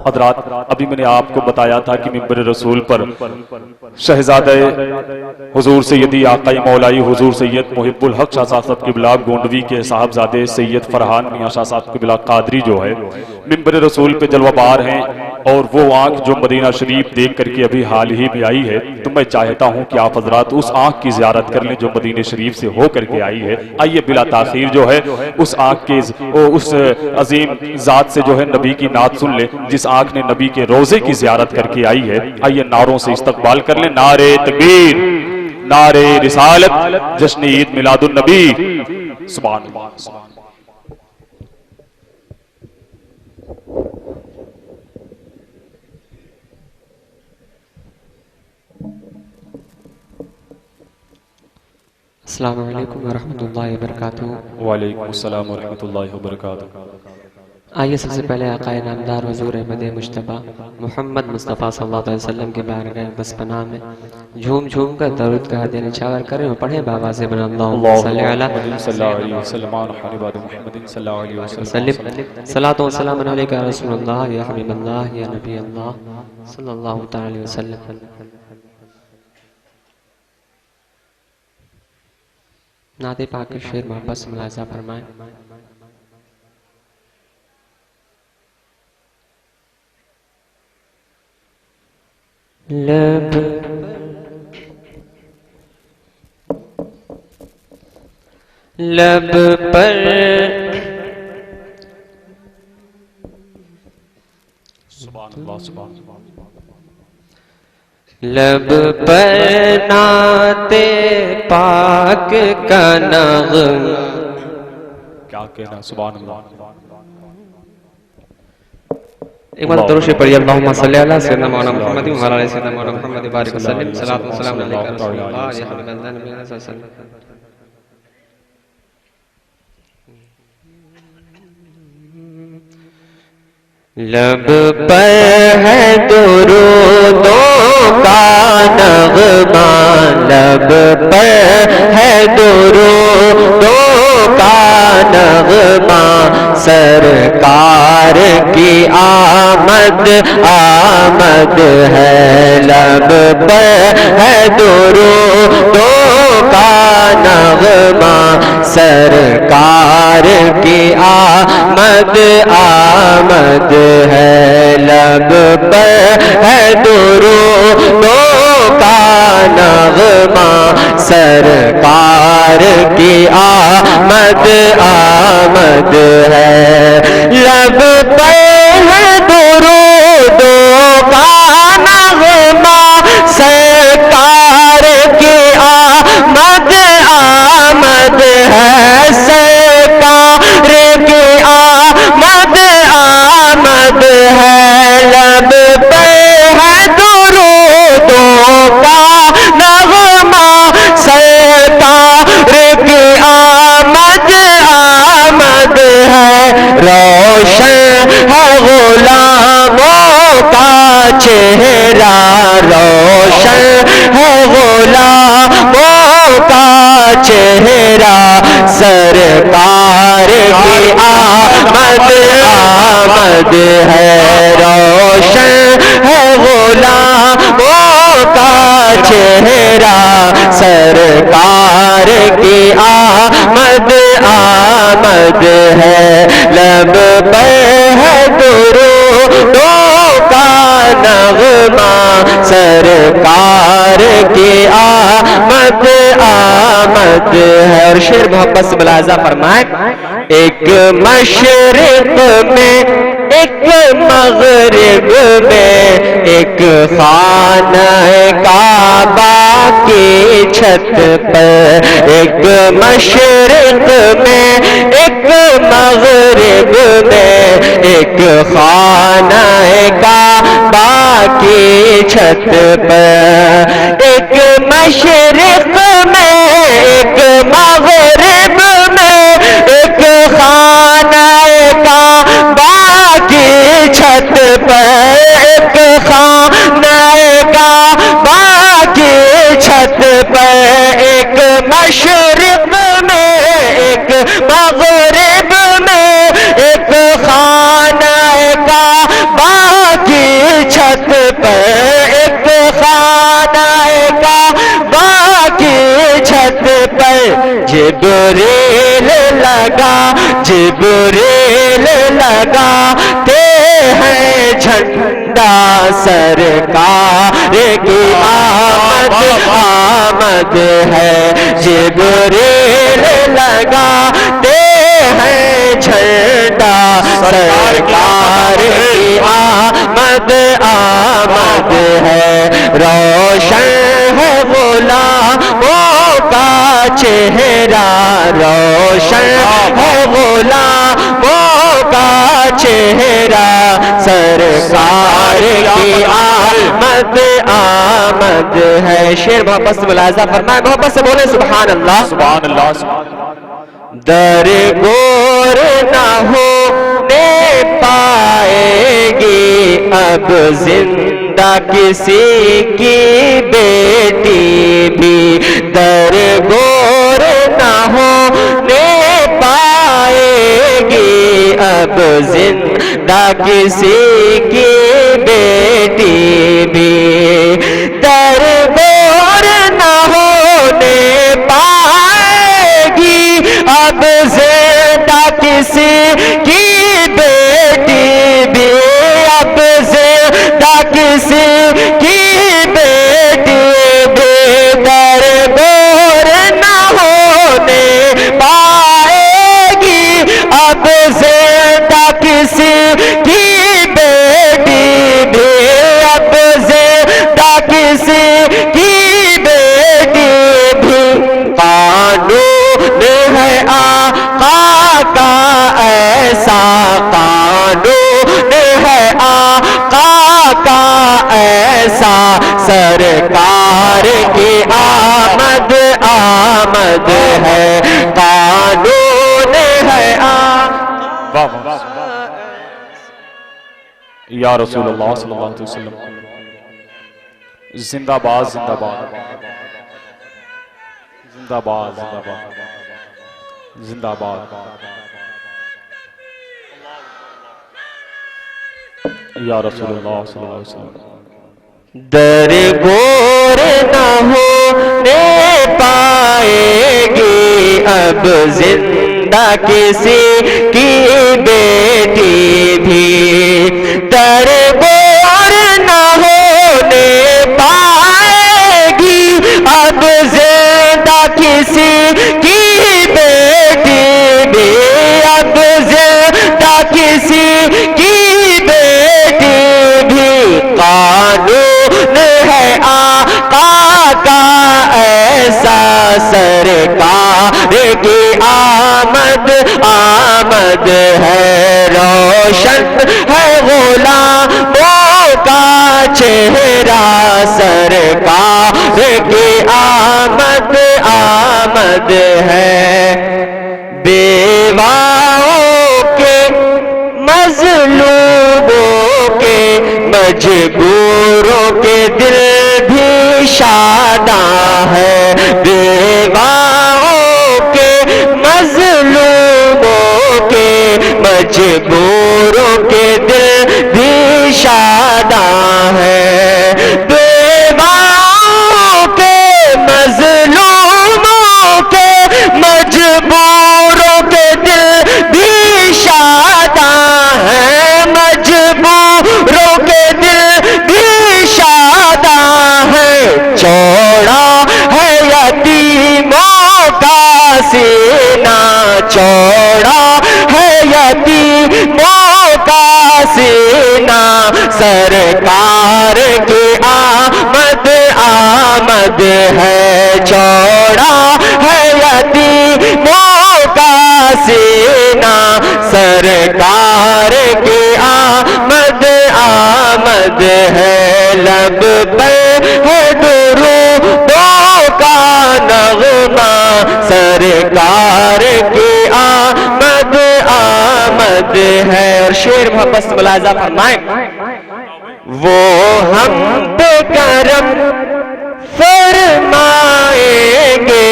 حضرات ابھی میں نے آپ کو بتایا تھا کہ منبر رسول پر شہزادہ حضور سیدی آقائی مولائی حضور سید محب الحق شاہ صاحب قبلہ گونڈوی کے صاحبزادے سید فرحان میاں شاہ صاحب قبلہ قادری جو ہے منبر رسول پہ جلوہ بار ہیں، اور وہ آنکھ جو مدینہ شریف دیکھ کر کے ابھی حال ہی میں آئی ہے، تو میں چاہتا ہوں کہ آپ حضرات اس آنکھ کی زیارت کر لیں جو مدینہ شریف سے ہو کر کے آئی ہے۔ آئیے بلا تاخیر جو ہے اس آنکھ کے اس عظیم ذات سے جو ہے نبی کی نعت سن لیں جس آنکھ نے نبی کے روزے کی زیارت کر کے آئی ہے۔ آئیے نعروں سے استقبال کر لیں، نعرے تکبیر، نعرے رسالت، جشن عید میلاد النبی، سبحان اللہ۔ السلام علیکم ورحمۃ اللہ وبرکاتہ۔ وعلیکم السلام ورحمۃ اللہ وبرکاتہ۔ آئیے سب سے پہلے آقا نامدار حضور احمد مجتبیٰ محمد مصطفیٰ صلی اللہ علیہ وسلم کے بارگاہ بس پناہ میں جھوم جھوم کر درود کا ہدیہ نچھاور کریں اور پڑھیں بابا سے بنا اللہم صلی علیہ وسلم صلاۃ و سلام علیکہ یا رسول اللہ یا حبیب اللہ یا نبی اللہ صلی اللہ تعالی علیہ وسلم۔ نعت پاک کے شعر محبت سے ملاحظہ فرمائیں۔ لب لب پر سبحان اللہ، سبحان اللہ۔ لب پر نعت پاک کا نغم، کیا کہنا، سبحان اللہ۔ ایک بار درود شریف پڑھیے، اللہم صلی علی سیدنا مولانا محمد و علی سیدنا مولانا محمد بارک وسلم، صلاۃ و سلام علیکہ رسول اللہ یا حبیب اللہ نبی صلی اللہ علیہ وسلم۔ لب پر ہے درودوں کا نغمہ، لب پر ہے درودوں کا نغمہ، سرکار کی آمد آمد ہے، لب پر ہے درودوں کا نغمہ، سرکار کی آمد آمد ہے، لب پر ہے درودوں کا نغمہ، سرکار کی آمد آمد ہے، لب پر ہے درودوں کا نغمہ، سرکار کی آمد آمد ہے، سرکار کی آمد آمد ہے، لب پر ہے درودوں کا نغمہ، سرکار کی آمد آمد ہے، روشن ہے غلاموں کا چہرہ، روشن ہے غلاموں کا چہرہ، سرکار کی آمد آمد ہے، روشن ہے غلاموں کا چہرہ، سرکار کی آمد آمد ہے، لب پر ہے درودوں کا نغمہ، سرکار کی آمد آمد ہے۔ اور شعر محبت سے ملاحظہ فرمائیں، ایک مشرق میں ایک مغرب میں، ایک خانہ کعبہ کی چھت پر، ایک مشرق میں ایک مغرب میں، ایک خانہ کعبہ کی چھت پر، ایک مشرق میں ایک مغرب میں، ایک خانہ کعبہ کی چھت پر، ایک خانہ کعبہ کی چھت پر، ایک مشرق میں ایک مغرب میں، ایک خانہ کعبہ جبریل لگاتے ہیں جھنڈا سرکار کی آمد آمد ہے جبریل لگاتے ہیں جھنڈا سرکار کی آمد آمد ہے روشن ہے غلاموں کا چہرہ روشن ہے غلاموں کا چہرہ سرکار کی آمد آمد ہے شیر محبت سے ملاحظہ فرمائے محبت سے بولے سبحان اللہ سبحان اللہ در گور نہ ہونے پائے گی اب زندہ کسی کی بیٹی بھی در گور نہ ہونے پائے گی اب زندہ کسی کی بیٹی بھی در گور نہ ہونے پائے گی اب زندہ کسی کی بیٹی بھی اب زندہ کسی کی بیٹی بھی در گور نہ ہونے پائے گی اب زندہ کسی کی بیٹی بھی اب زندہ کسی کی بیٹی بھی قانون ہے آقا کا ایسا قانون ہے آقا کا ایسا سرکار کی آمد آمد ہے قانون ہے آقا یا رسول اللہ صلی اللہ علیہ وسلم زندہ باد زندہ باد زندہ باد زندہ باد زندہ باد یا رسول اللہ صلی اللہ علیہ وسلم در گور نہ ہونے پائے گی اب زندہ کسی کی بیٹی بھی در گور نہ ہونے پائے گی اب زندہ کسی کی بیٹی بھی اب زندہ کسی کی بیٹی بھی قانون ہے آقا کا ایسا سرکار کی آمد آمد ہے روشن ہے غلاموں کا چہرہ سرکار کی آمد آمد ہے بیواؤں کے مظلوموں کے مجبوروں کے دل بھی شاداں ہے بیواؤں کے مظلوموں کے مجبوروں کے دل بھی شاداں ہے بیواؤں کے مظلوموں کے مجبوروں کے دل بھی شاداں ہے مجبوروں کے دل بھی شاداں ہے چوڑا ہے یتیموں کا سینہ چوڑا ہے یتیموں کا سینہ سرکار کی آمد آمد ہے چوڑا ہے یتیموں کا سینہ سرکار کی آمد آمد ہے لب پر ہے درودوں کا نغمہ سرکار کی آمد آمد ہے اور شعر محبت سے ملاحظہ فرمائیں وہ ہم پہ کرم فرمائیں گے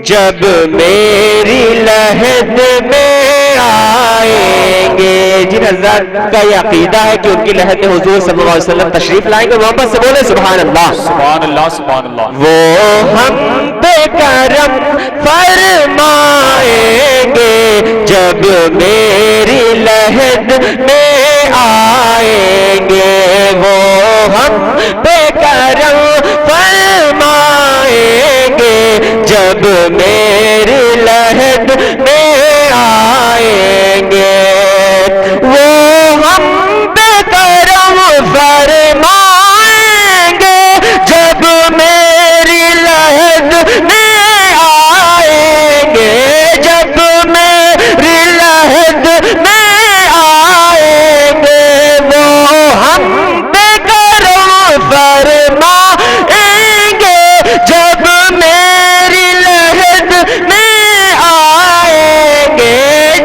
جب میری لحد میں آئیں گے. جن حضرات کا یہ عقیدہ ہے کہ ان کی لحد میں حضور صلی اللہ علیہ وسلم تشریف لائیں گے, محبت سے بولے سبحان اللہ. سبحان اللہ سبحان اللہ. وہ ہم پہ کرم فرمائیں گے جب میری لحد میں آئیں گے. وہ ہم پہ کرم فرمائیں گے جب میری لحد میں آئیں گے. وہ ہم پہ کرم فرمائیں گے جب میری لحد میں آئیں گے. جب میری لحد میں آئیں گے وہ ہم پہ کرم فرمائیں گے جب میری لحد میں آئیں گے.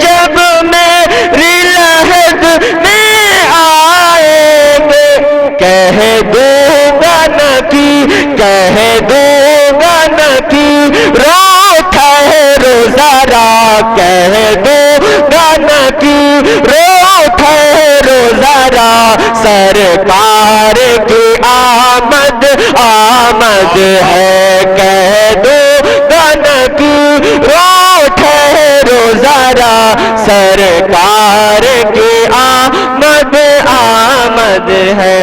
جب میری لحد میں آئیں گے کہہ دوں گا نبی, کہہ دوں گا نبی رو ٹھہرو ذرا, کہہ دوں گا نبی رو ٹھہرو ذرا. سرکار کی آمد آمد ہے, کہہ دوں گا نبی رو ٹھہرو ذرا. سرکار کی آمد آمد ہے.